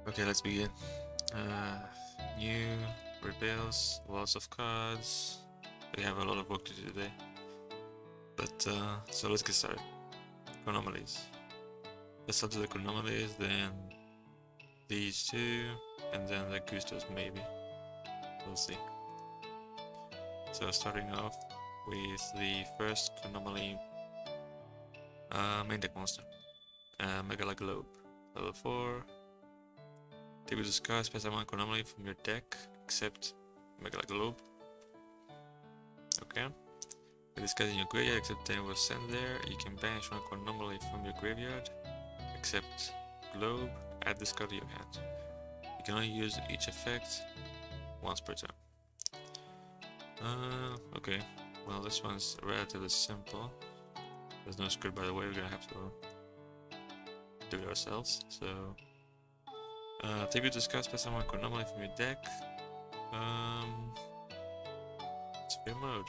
Okay, let's begin. New rebels, lots of cards. We have a lot of work to do today. But so let's get started. Chronomalies. Let's start with the chronomalies, then these two, and then the Gustos maybe. We'll see. So starting off with the first chronomaly main deck monster. Megala Globe. Level 4. Table discard special one chronomaly from your deck, except Megala Globe. Okay. You discard in your graveyard, except 10 was sent there. You can banish one chronomaly from your graveyard, except Globe, add discard to your hand. You can only use each effect once per turn. Okay. Well, this one's relatively simple. There's no script, by the way. We're gonna have to do it ourselves. So, tribute discard special one chronomaly from your deck. Sphere mode.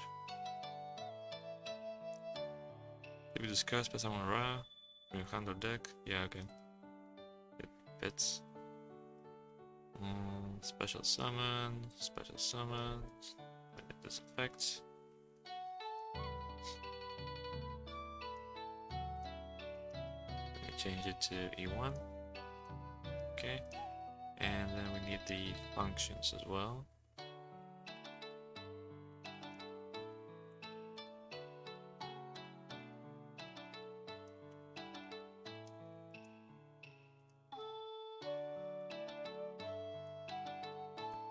Tribute discard special one Ra from your hand or deck. Yeah, okay. It fits. Special summon. This effect. Let me change it to E1. Okay. And then we need the functions as well.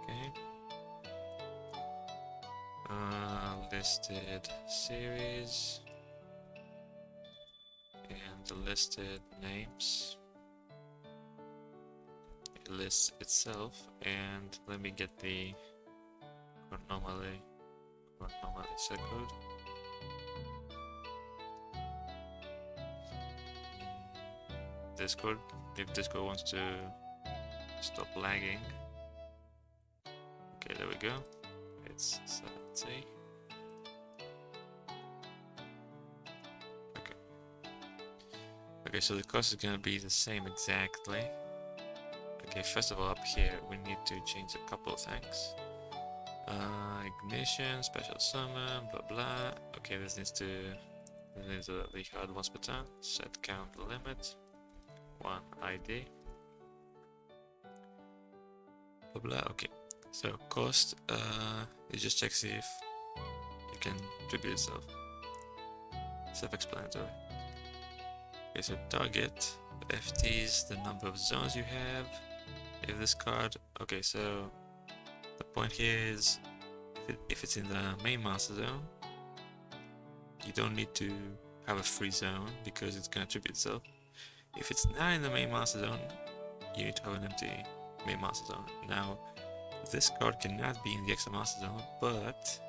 Okay. Listed series and the listed names. It lists itself, and let me get the chronomaly set code. Discord, if Discord wants to stop lagging. Okay, there we go. It's 70. Okay, so the cost is gonna be the same exactly. Okay, first of all, up here we need to change a couple of things. Ignition, special summon, blah blah. Okay, this needs to be hard once per turn. Set count limit. 1 ID. Blah blah. Okay, so cost. It just checks if it can tribute itself. Self-explanatory. Okay, so target FTs the number of zones you have. If this card, okay, so the point here is if it's in the main master zone, you don't need to have a free zone because it's gonna tribute itself. If it's not in the main master zone, you need to have an empty main master zone. Now, this card cannot be in the extra master zone, but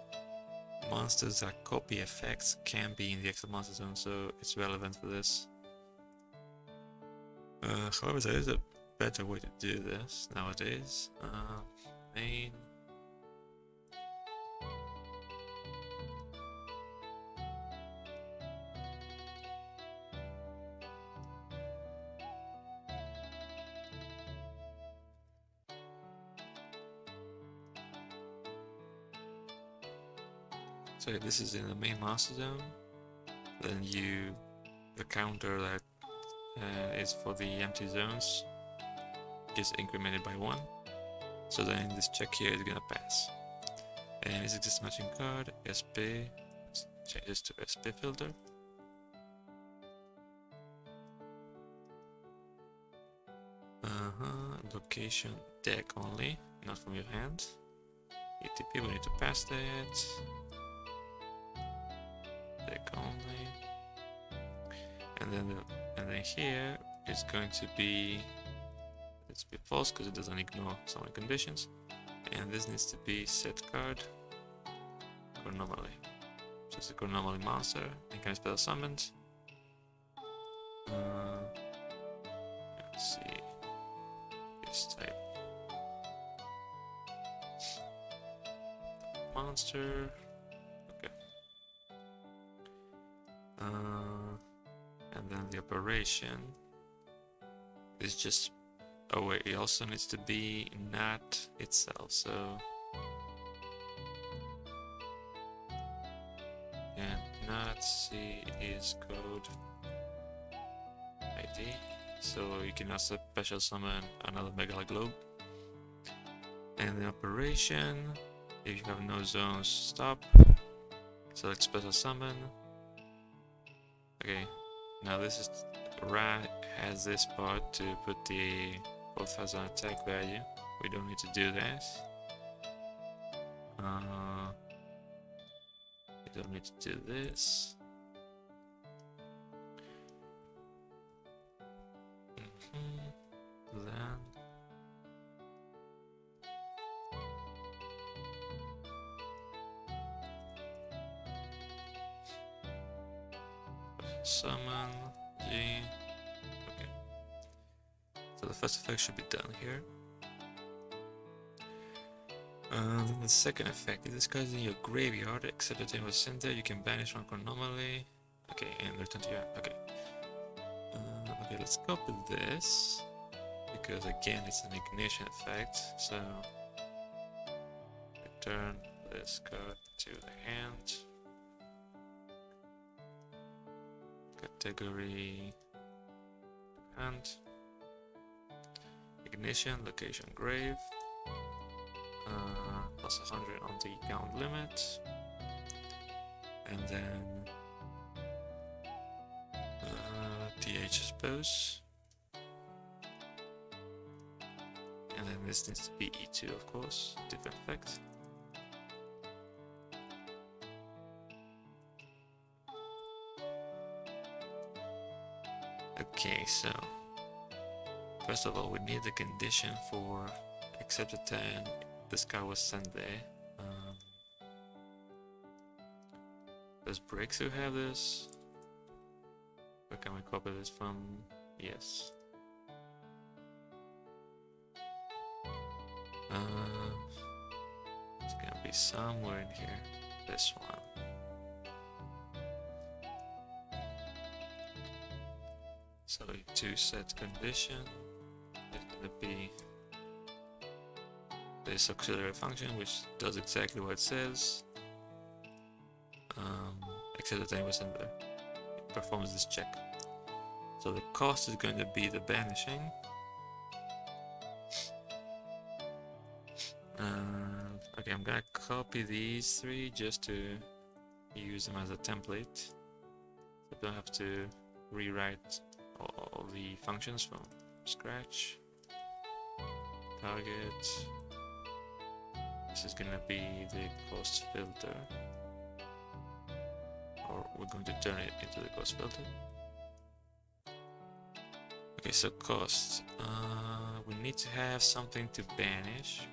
monsters that copy effects can be in the extra master zone, so it's relevant for this. However, there is a better way to do this nowadays. Main. So if this is in the main master zone, then the counter that is for the empty zones is incremented by 1. So then this check here is gonna pass. And is this matching card? SP. Let's change this to SP filter. Location deck only, not from your hand. ETP, we need to pass that. Deck only. And then here it's going to be, let's be false because it doesn't ignore summon conditions. And this needs to be set card chronomaly. So it's a chronomaly monster. It can be spell summoned. Let's see. This type monster. Okay. And then the operation is just Oh wait, it also needs to be not itself, so and not C is code ID. So you can also special summon another Megala globe. And the operation, if you have no zones, stop. Select special summon. Okay, now this is Ra has this part to put the both has an attack value. We don't need to do this. We don't need to do this. Then summon G. Okay. So the first effect should be done here. Then the second effect, if this card is in your graveyard, except the thing was sent there, you can banish one Chronomaly. Okay, and return to your. Okay. Okay, let's copy this because again it's an ignition effect. So return this card to the hand. Category hand. Ignition, location grave. Plus 100 on the count limit. And then TH suppose. And then this needs to be E2 of course, different effect. Okay, so first of all we need the condition for except the 10 this card was sent there. Does Breakthrough have this? Where can we copy this from? Yes. It's gonna be somewhere in here. This one. So to set condition, it's gonna be this auxiliary function, which does exactly what it says. Except the 10% there. It performs this check. So the cost is going to be the banishing. Okay, I'm gonna copy these three just to use them as a template. So I don't have to rewrite all the functions from scratch. Target. This is gonna be the cost filter. Or we're going to turn it into the cost filter. Okay, so cost. We need to have something to banish,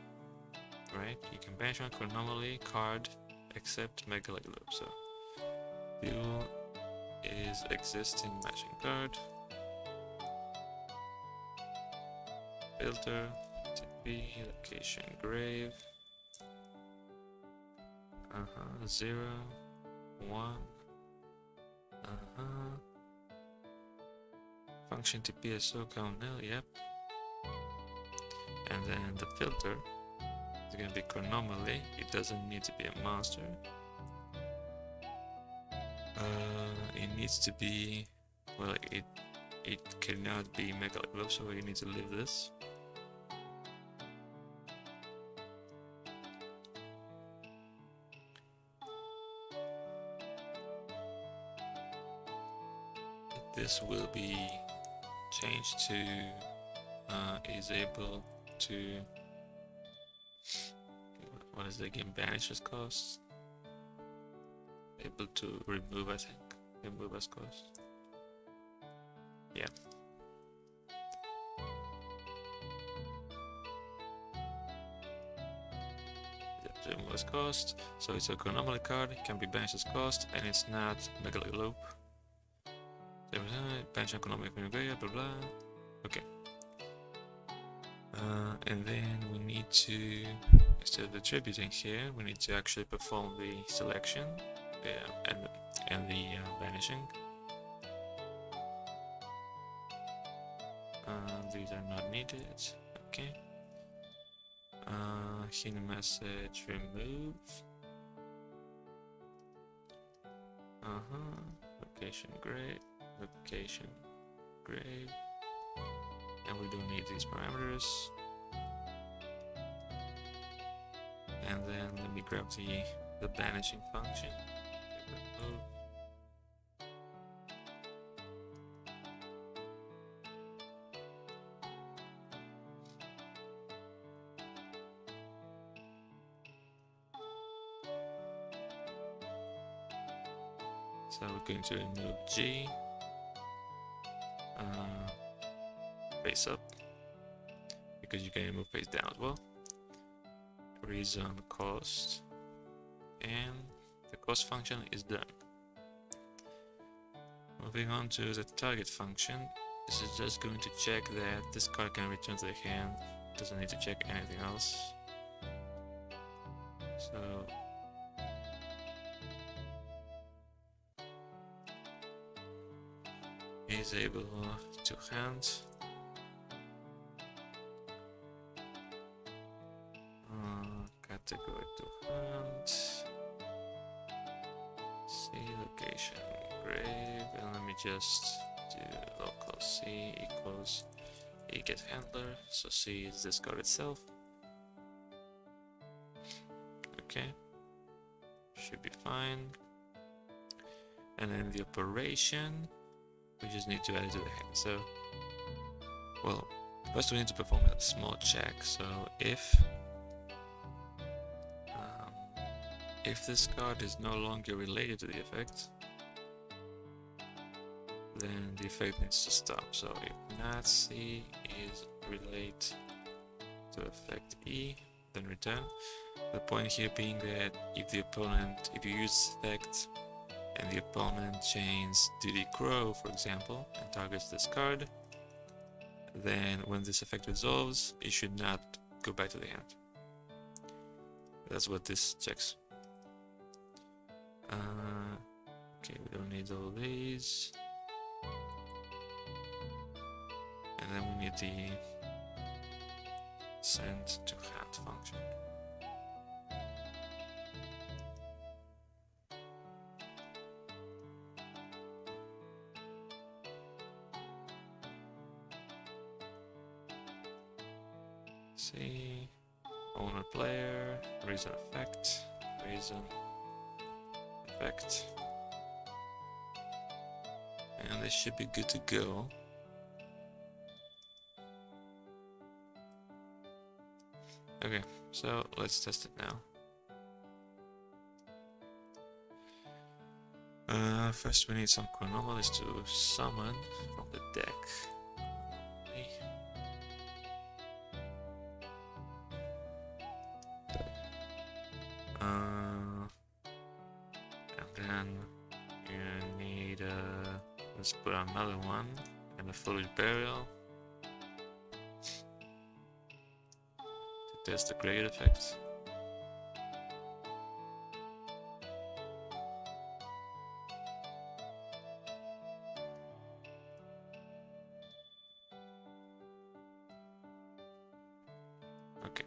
right? You can banish one Chronomaly card except Megala globe. So fuel is existing matching card. Filter TP location grave. 0 1. Function to PSO count nil, yep. And then the filter is gonna be Chronomaly. It doesn't need to be a monster. It needs to be, well, it cannot be Megala globe, so you need to leave this. This will be changed to is able to, what is the game banishes cost? Able to remove, I think. Remove as cost. Yeah. Remove as cost. So it's a Chronomaly card, it can be banished as cost, and it's not Megala globe. Banish economic blah blah. Okay. And then we need to, instead of attributing here, we need to actually perform the selection and the banishing. These are not needed. Okay. Hidden message remove. Location grave. Location grave. And we don't need these parameters. And then let me grab the banishing function. Remove. So we're going to remove G, face up, because you can remove face down as well. Reason cost, and the cost function is done. Moving on to the target function, this is just going to check that this card can return to the hand, doesn't need to check anything else. So is able to hand. Category to hand. C location grave, and let me just do local C equals E get handler. So C is this card itself. Okay, should be fine. And then the operation, we just need to add it to the hand. So, well, first we need to perform a small check. So if this card is no longer related to the effect, then the effect needs to stop. So if not C is related to effect E, then return. The point here being that if you use effect and the opponent chains EDOPro, for example, and targets this card, then when this effect resolves, it should not go back to the hand. That's what this checks. Okay, we don't need all these. And then we need the send to hand function. See, owner player, reason effect, reason effect, and this should be good to go. Okay, so let's test it now. First we need some chronomalies to summon from the deck. And then you need let's put another one and a fluid burial to test the grade effect. Okay.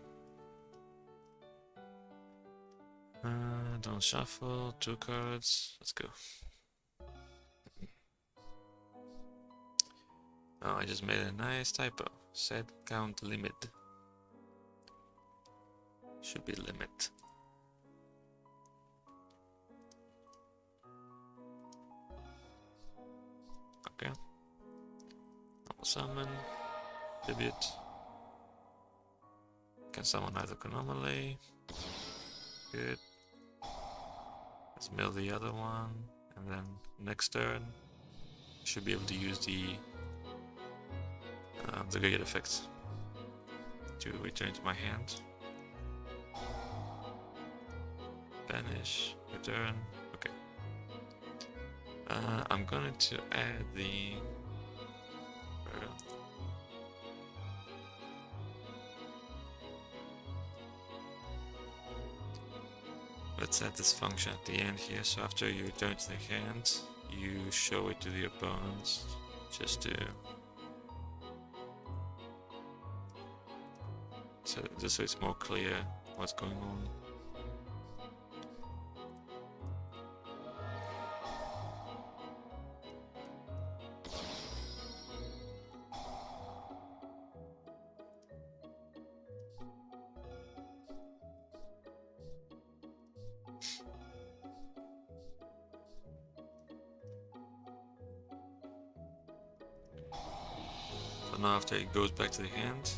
Don't shuffle, 2 cards, let's go. Oh, I just made a nice typo. Set count limit. Should be limit. Okay. I'll summon. Tribute. Can summon either Chronomaly. Good. Let's mill the other one, and then next turn should be able to use the gate effect to return to my hand. Banish, return. Okay. I'm going to add the. Let's add this function at the end here, so after you return to the hand, you show it to the opponent, just to So just so it's more clear what's going on. So now after it goes back to the hand,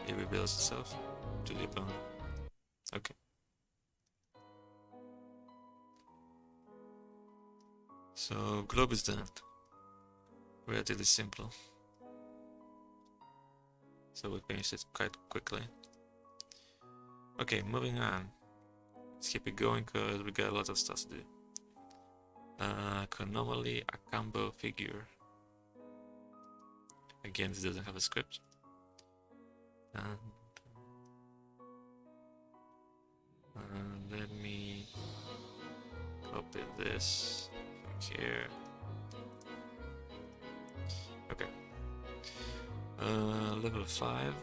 it reveals itself to the opponent. Okay. So globe is done. Relatively simple. So we finished it quite quickly. Okay, moving on. Let's keep it going because we got a lot of stuff to do. Chronomaly Acámbaro figure. Again, this doesn't have a script. Let me copy this from here. Okay. Level 5.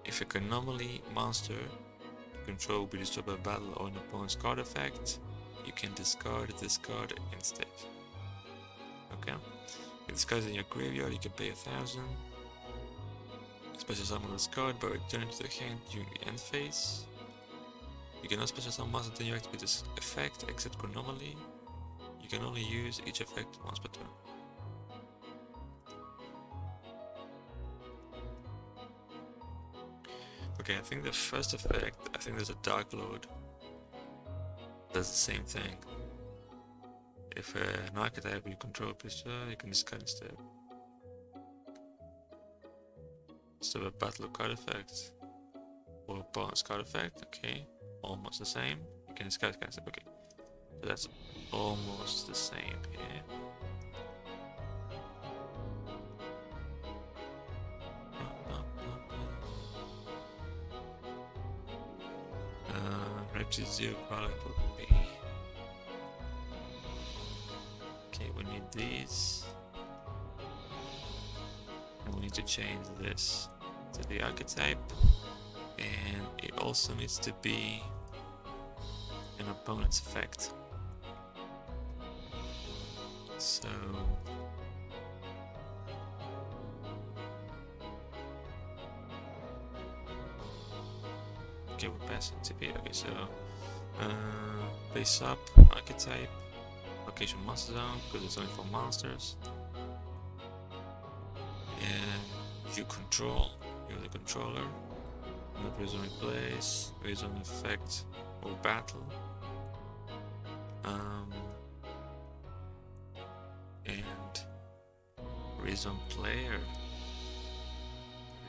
If a Chronomaly monster you control will be destroyed by battle or an opponent's card effect, you can discard this card instead. Okay. If this card is in your graveyard, you can pay 1,000. Special summon this card by returning to the hand during the end phase. You cannot special summon monster until you activate this effect, except Chronomaly. You can only use each effect once per turn. Okay, I think the first effect, I think there's a Dark Lord. Does the same thing. If an archetype you control picture, you can discard instead. Instead of a battle card effect. Or opponent's card effect, okay. Almost the same. You can discard card effect, okay. So that's almost the same here. Reptil 0 product would be. Okay, we need these. And we need to change this to the archetype. And it also needs to be an opponent's effect. So okay, we're passing TP. Okay, so base up, archetype, location monster zone, because it's only for monsters. And you control, you're the controller. Not raise on replace, raise on effect or battle. And raise on player.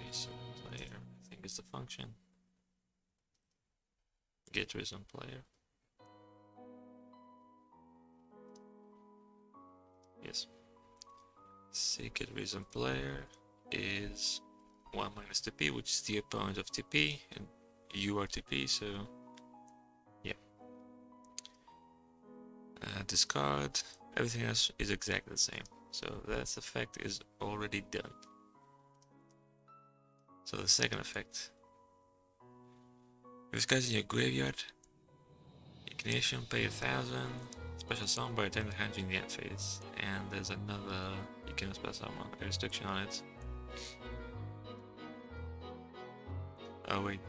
Raise on player, I think it's the function. Get raise on player. Yes. See, get raise on player is 1 minus TP, which is the opponent of TP, and you are TP, so yeah. Discard, everything else is exactly the same, so that effect is already done. So the second effect. If this guy's in your graveyard, ignition, pay 1,000, special summon by attacking the hand during the end phase, and there's another, you can special summon, a restriction on it. Oh wait,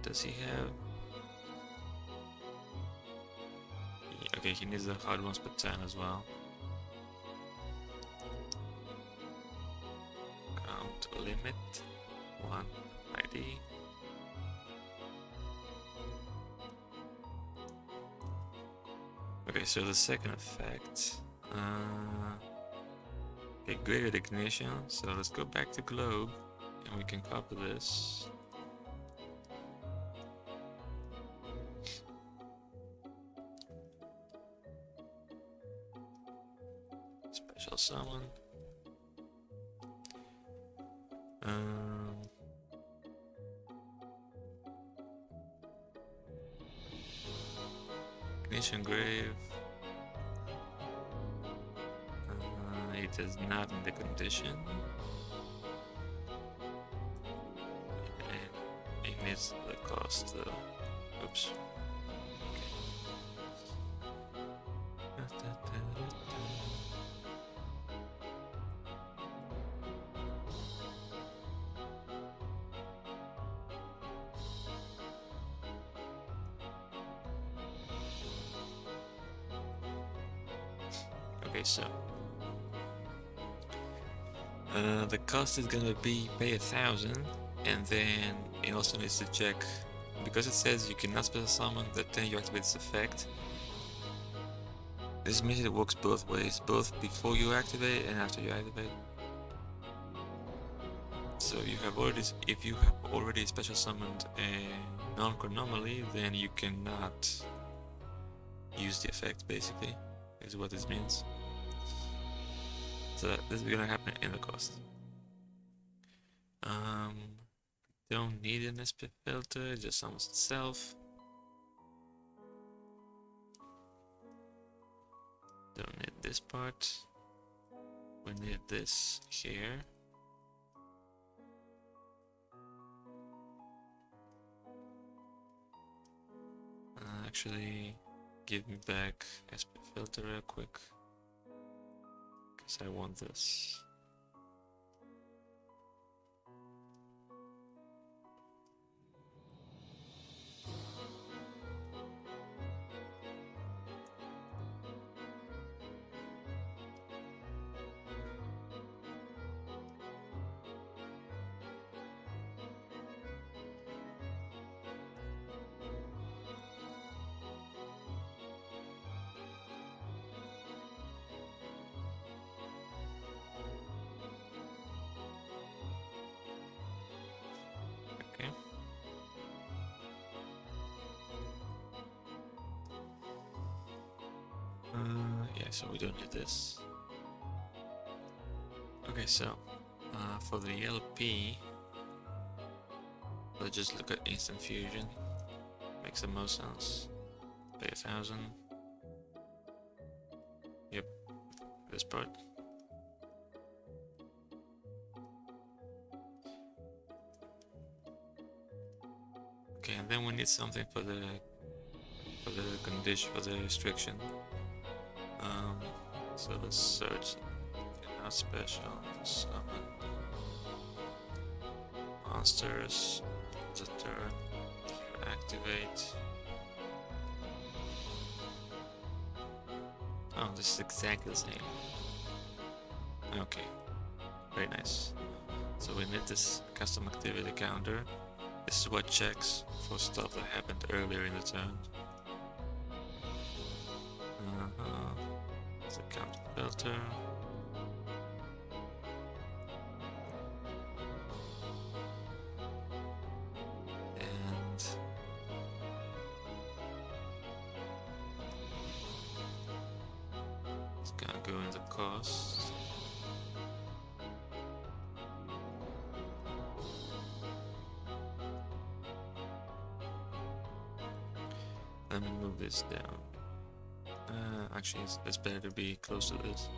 does he have? Yeah, okay, he needs the hard ones per turn as well. Count limit 1 ID. Okay, so the second effect. Okay, graded ignition. So let's go back to globe and we can copy this. Special summon. Ignition grave. It is not in the condition. is the cost? Oops. Okay, so the cost is gonna be pay 1,000, and then it also needs to check because it says you cannot special summon that then you activate this effect. This means it works both ways, both before you activate and after you activate. So if you have already special summoned a non-Chronomaly, then you cannot use the effect, basically, is what this means. So this is gonna happen in the cost. Don't need an SP filter, just summons itself. Don't need this part. We need this here. Actually, give me back SP filter real quick, because I want this. Okay. Yeah, so we don't need this. Okay, so for the LP, let's just look at instant fusion. Makes the most sense. Pay 1,000. Yep, this part. Okay, and then we need something for the condition, for the restriction. So let's search. Not special. Summon monsters. The turn. Activate. Oh, this is exactly the same. Okay, very nice. So we need this custom activity counter. This is what checks for stuff that happened earlier in the turn. It's a counter filter. And it's gonna go in the cost. Let me move this down. Actually, it's better to be close to this.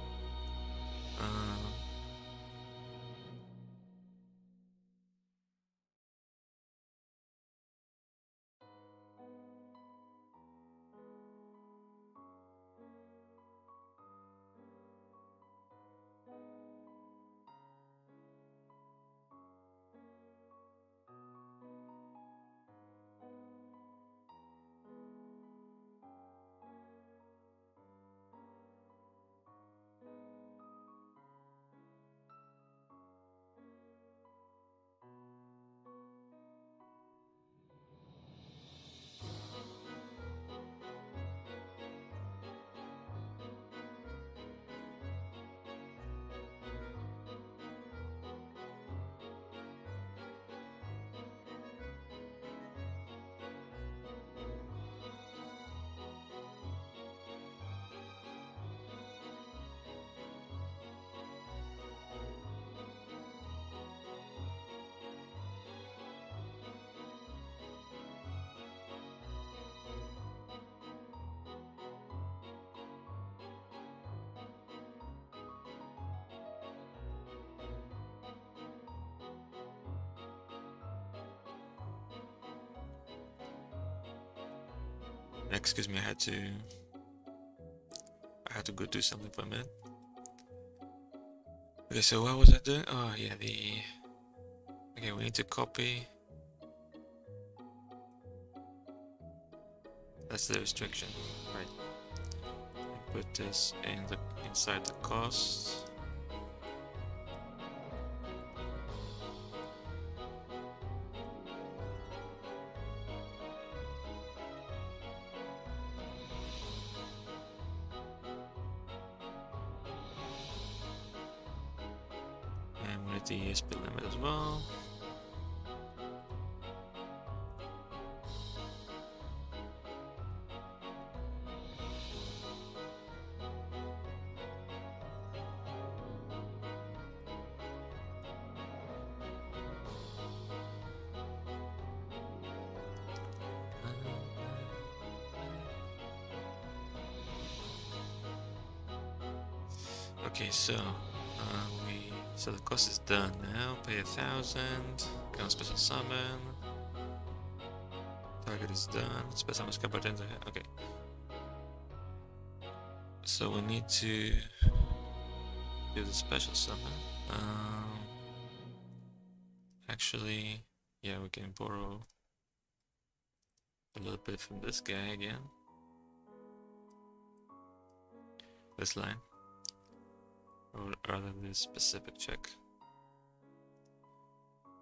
Excuse me, I had to go do something for a minute. Okay, so what was I doing? Oh yeah, okay, we need to copy. That's the restriction, right? And put this inside the cost. And we need the ESP limit as well. Okay, so so the cost is done now. Pay 1,000. Go on special summon. Target is done. Special summon Acámbaro. Okay. So we need to do the special summon. Actually, yeah, we can borrow a little bit from this guy again. This line. Or rather this specific check.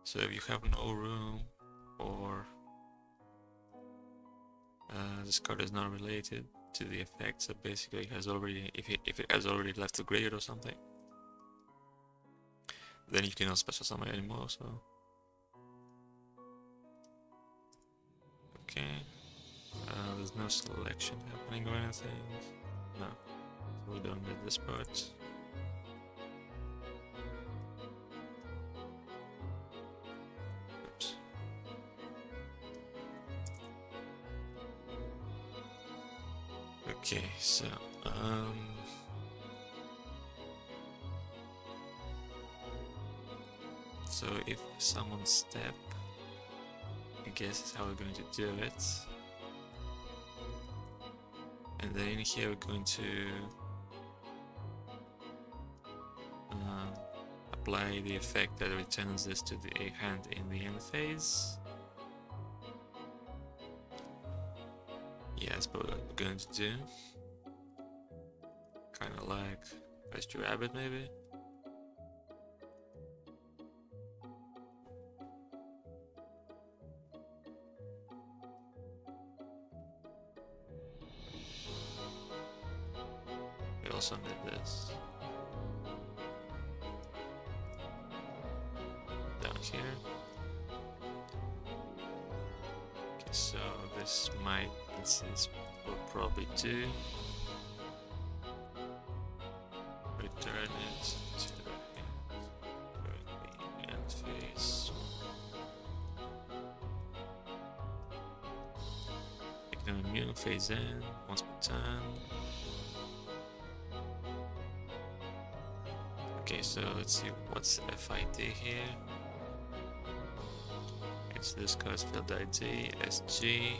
So if you have no room or this card is not related to the effect, so basically it has already, if it has already left the graveyard or something, then you cannot special summon anymore. So okay, there's no selection happening or anything. No, so we don't need this part. Oops. Okay, so so if someone step, I guess is how we're going to do it. And then here we're going to apply the effect that returns this to the hand in the end phase. Yeah, that's what we're going to do. Kinda like First Rabbit maybe. We also need this down here. Okay, so this will probably do. Return it to the end phase. Ignore immune phase in once per turn. Okay, so let's see what's the FID here. It's this card's field ID. SG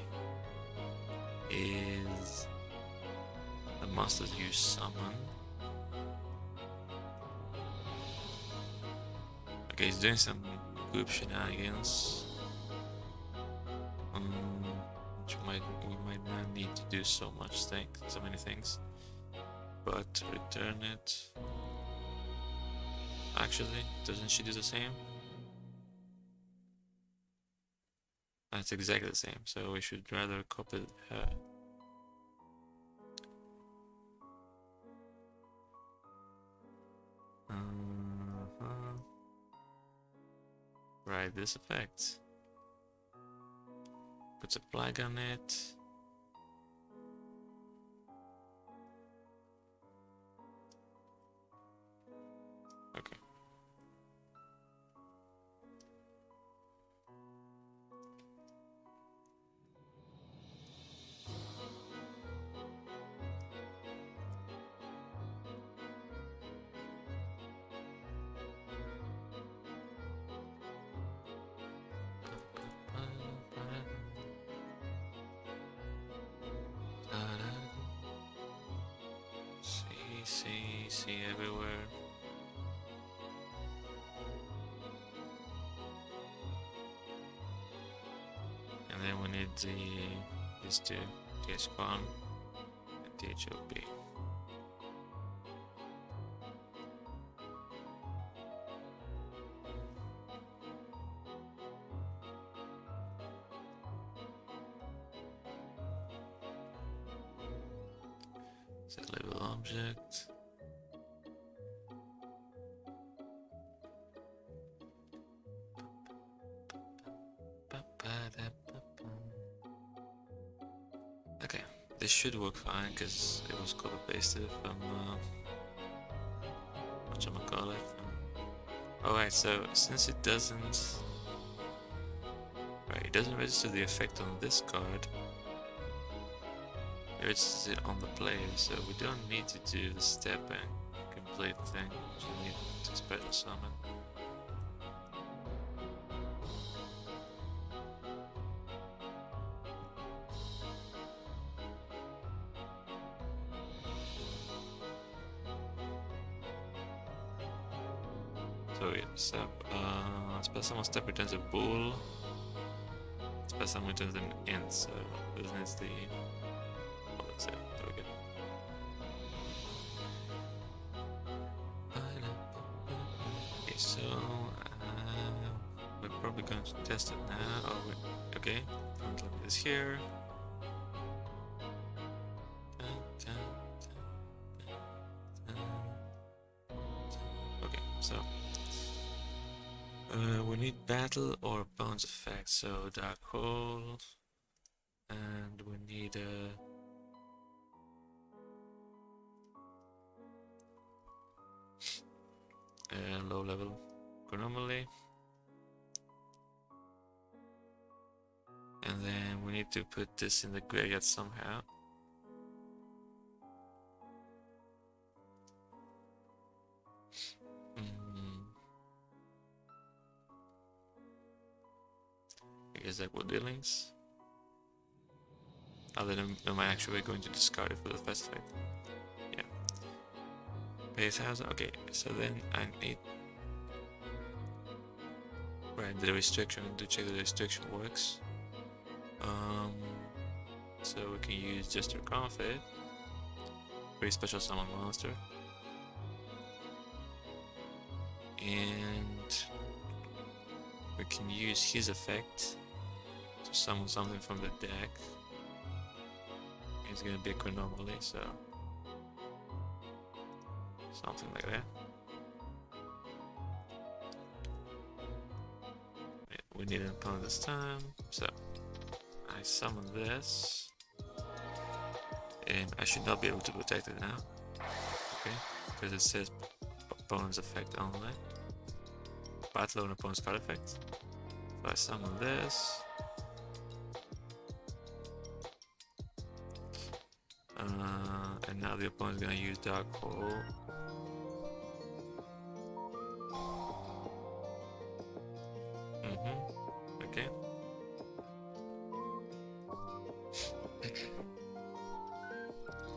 is the monsters you summon. Okay, he's doing some group shenanigans. Which we might not need to do so many things. But return it. Actually, doesn't she do the same? That's exactly the same, so we should rather copy her. Right, this effect. Puts a flag on it. Okay. See everywhere. And then we need these two, TH1 and THOP. Set label object. Okay, this should work fine because it was copy pasted from whatchamacallit. Alright, so since it doesn't register the effect on this card, it registers it on the player, so we don't need to do the step and complete thing. We just need to special summon. So yeah, special summon step returns a bull. Special summon returns an int, so this needs the. Oh, that's it. There we go. Okay, so we're probably going to test it now. Oh, wait. Okay, something like this here. Okay, so. We need battle or bones effect, so dark hole, and we need a low level Chronomaly, and then we need to put this in the graveyard somehow. Is that what dealings? Other than am I actually going to discard it for the first fight? Yeah. Base house. Okay, so then I need the restriction to check that the restriction works. So we can use Jester Confit, very special summon monster, and we can use his effect to summon something from the deck. It's gonna be a Chronomaly, so something like that. Yeah, we need an opponent this time, so I summon this, and I should not be able to protect it now, okay? Because it says opponent's effect only. Battle on opponent's card effect. So I summon this. And now the opponent's gonna use Dark Hole. Okay.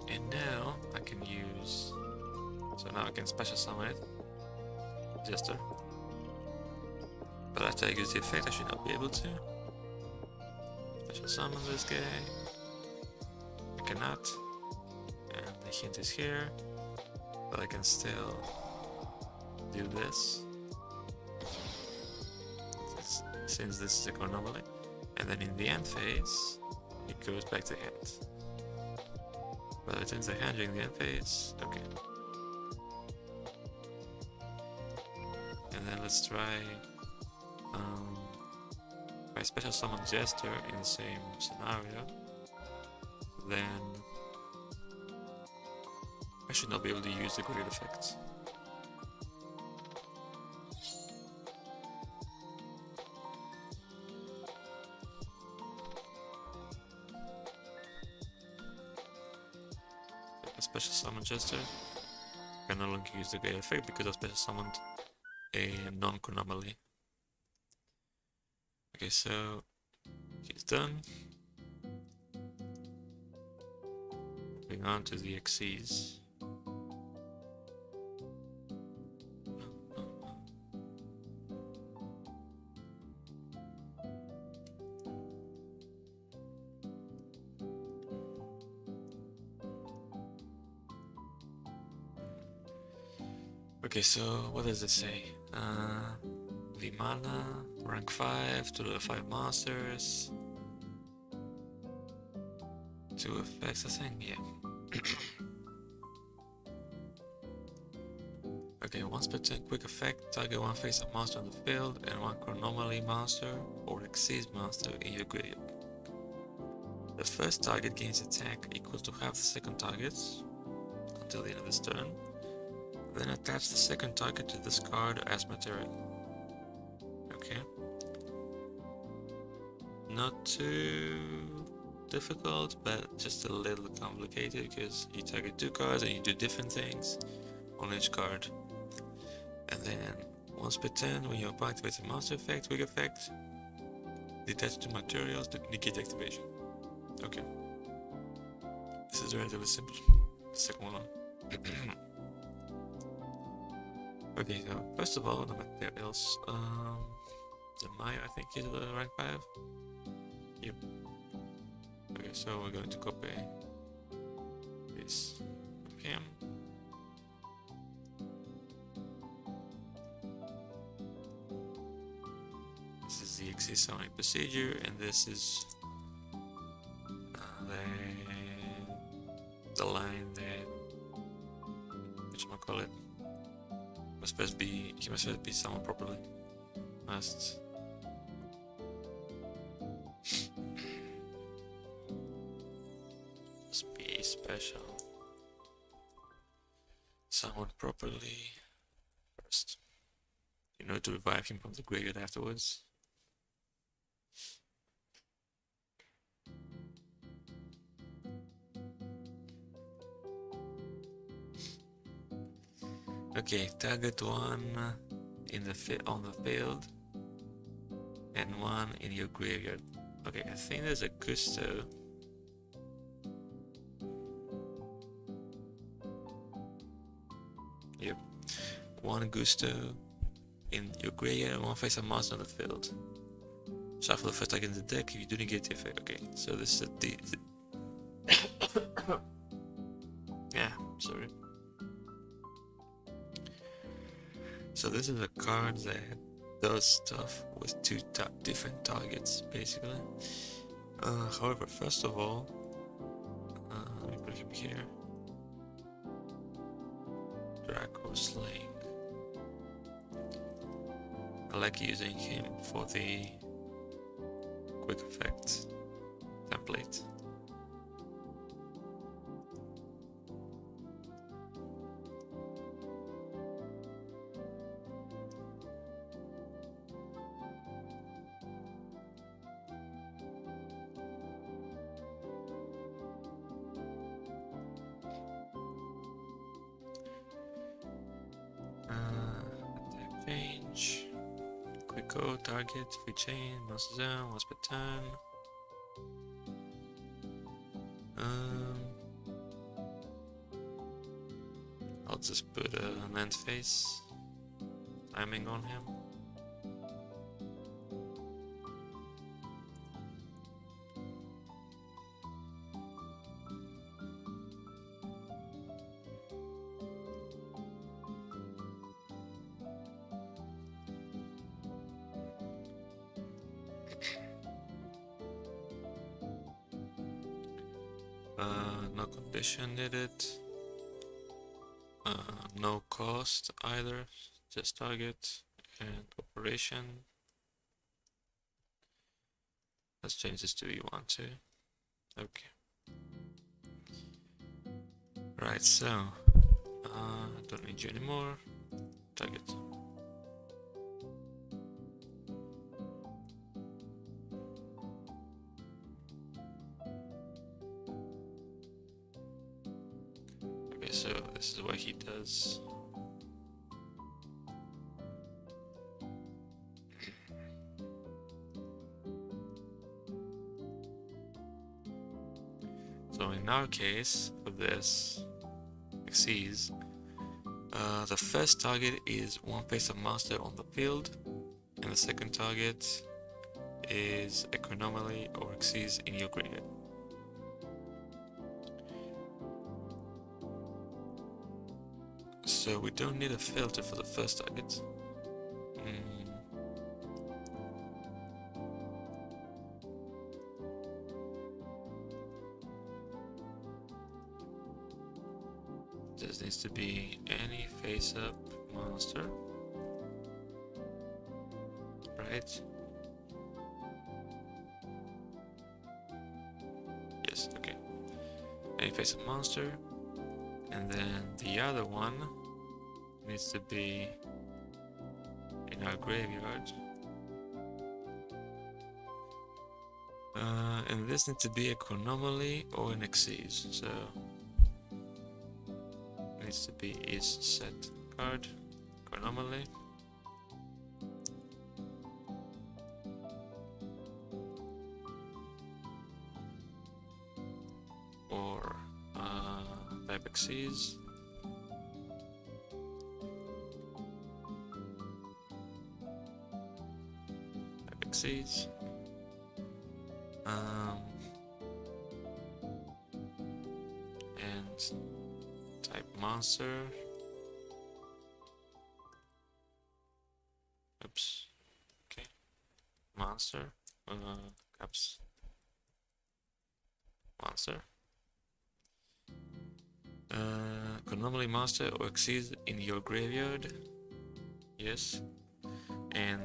And now I can use. So now I can special summon it. Jester. But after I use the effect, I should not be able to. Special summon this guy. I cannot. And the hint is here. But I can still do this. Since this is a Chronomaly. And then in the end phase, it goes back to hand. But it turns the hand during the end phase. Okay. And then let's try. If I special summon Jester in the same scenario, then I should not be able to use the great effects. I special summon Jester. I can no longer use the great effect because I special summoned a non-Chronomaly. Okay, so he's done. moving on to the XCs. Okay, so what does it say? Vimana, rank 5, 2 level 5 masters. 2 effects, I think, yeah. Okay, once per turn, quick effect, target one face-up monster on the field and one Chronomaly monster or Exceed monster in your graveyard. The first target gains attack equal to half the second target's until the end of this turn. Then attach the second target to this card as material. Okay. Not too difficult, but just a little complicated because you target 2 cards and you do different things on each card. And then once per turn, when your opponent activates a monster effect, weak effect, detach 2 materials to negate activation. Okay. This is relatively simple. The second one. Okay, so first of all, the materials. The Maya, I think, is the rank 5. Yep. Okay, so we're going to copy this from him. This is the exit summoning procedure, and this is the line that whatchamacallit must first be, he must first be summoned properly. Must be special. Summoned properly first. In order to revive him from the graveyard afterwards. Okay, target 1 in the on the field and 1 in your graveyard. Okay, I think there's a Gusto. Yep, 1 Gusto in your graveyard and 1 face-up monster on the field. Shuffle the first target in the deck if you do negate the effect. Okay, so this is the yeah, sorry. So this is a card that does stuff with 2 different targets, basically. However, first of all, let me put him here. Draco Slaying. I like using him for the quick effect template. Attack range, quick go, target, free chain, monster zone, once per turn. I'll just put an end phase timing on him. No condition needed. No cost either, just target and operation. Let's change this to E1 too. Okay. Right, so don't need you anymore. Target. Okay, so this is what he does. So So in our case, for this axis, the first target is one face-up monster on the field, and the second target is a Chronomaly or axis in your graveyard. So we don't need a filter for the first target. This needs to be any face-up monster, right? Yes, okay. Any face-up monster, and then the other one needs to be in our graveyard. And this needs to be a Chronomaly or an axis, so needs to be is set card, Chronomaly. Or type axis. Type axis. And type monster. Oops. Okay. Monster. Caps. Monster. Chronomaly monster or axis in your graveyard. Yes. And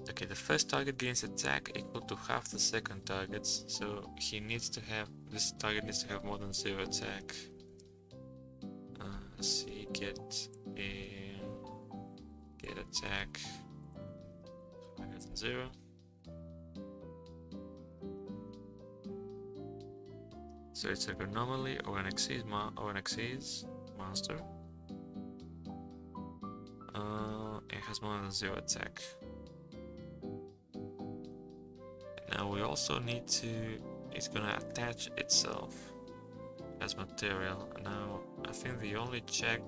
okay, the first target gains attack equal to half the second target's, so he needs to have, this target needs to have more than 0 attack. Let's see, get attack higher than 0. So it's a Chronomaly or an axis monster. It has more than 0 attack. Now we also need to, it's gonna attach itself as material. Now I think the only check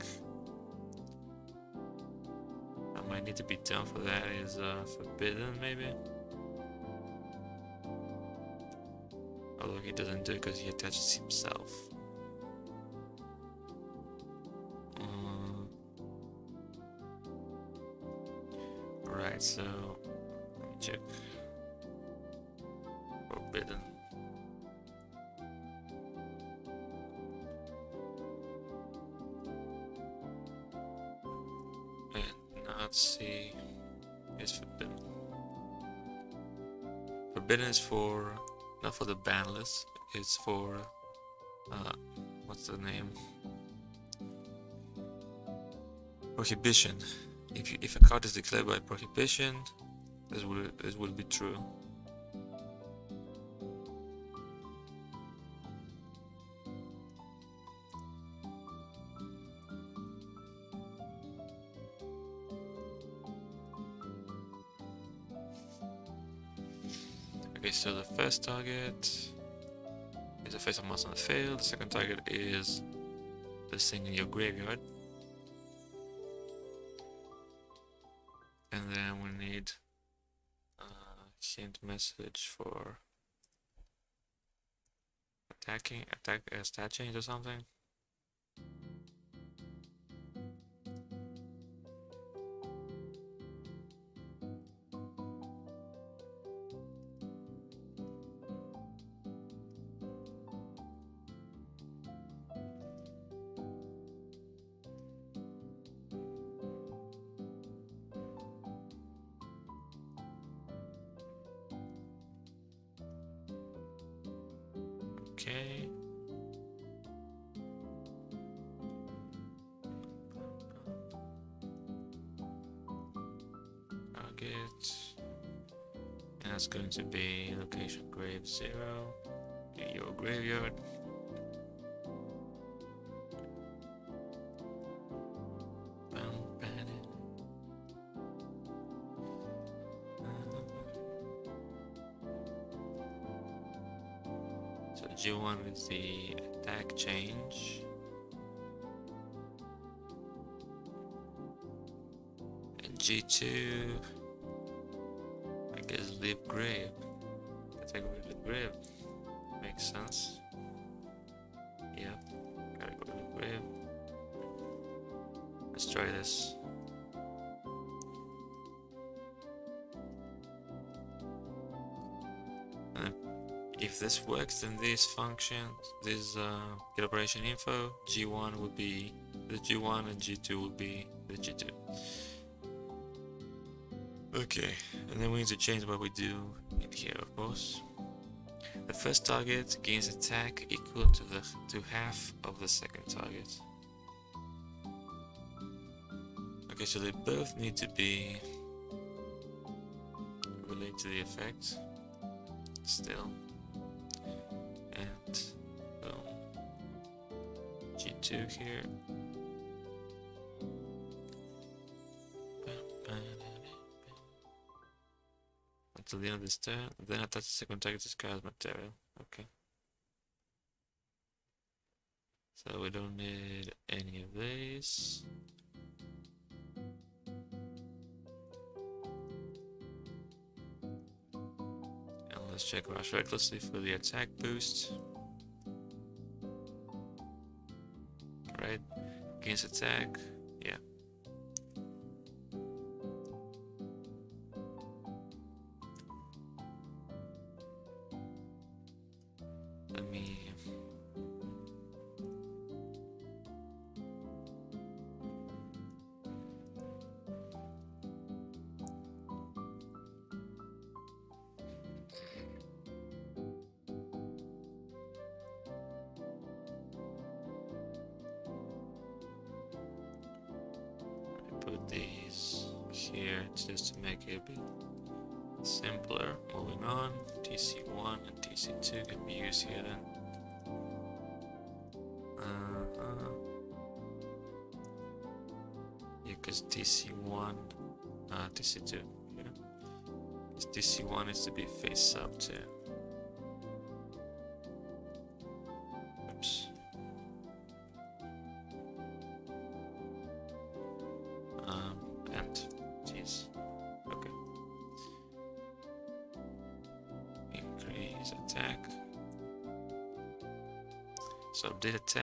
that might need to be done for that is forbidden, maybe. Although he doesn't do it because he attaches himself. Right, so let me check. Forbidden. And Nazi is forbidden. Forbidden is for, not for the ban list, it's for what's the name? Prohibition. If a card is declared by prohibition, this will be true. Okay, so the first target is a face-up monster on the field. The second target is this thing in your graveyard. And then we need a hint message for attack a stat change or something. Okay. Target. And that's going to be location grave 0. Your graveyard. So G1 is the attack change. And G2, I guess leave grave. Attack with the grave. Makes sense. Yeah, gotta go to the grave. Let's try this. And if this works, then this function, this get operation info, G1 would be the G1 and G2 would be the G2. Okay, and then we need to change what we do in here, of course. The first target gains attack equal to half of the second target. Okay, so they both need to be related to the effect still. And boom. G2 here. Until the end of this turn, then attach the second target to card material. Okay. So we don't need any of these. And let's check Rush recklessly for the attack boost. Right? Against attack. Yeah. Let me put these here just to make it a bit simpler. Moving on, TC1 and TC2 can be used here then. Yeah, because TC1, TC2, yeah. Because TC1 needs to be face up too. Oops. And, jeez. Okay. Increase attack. So update attack.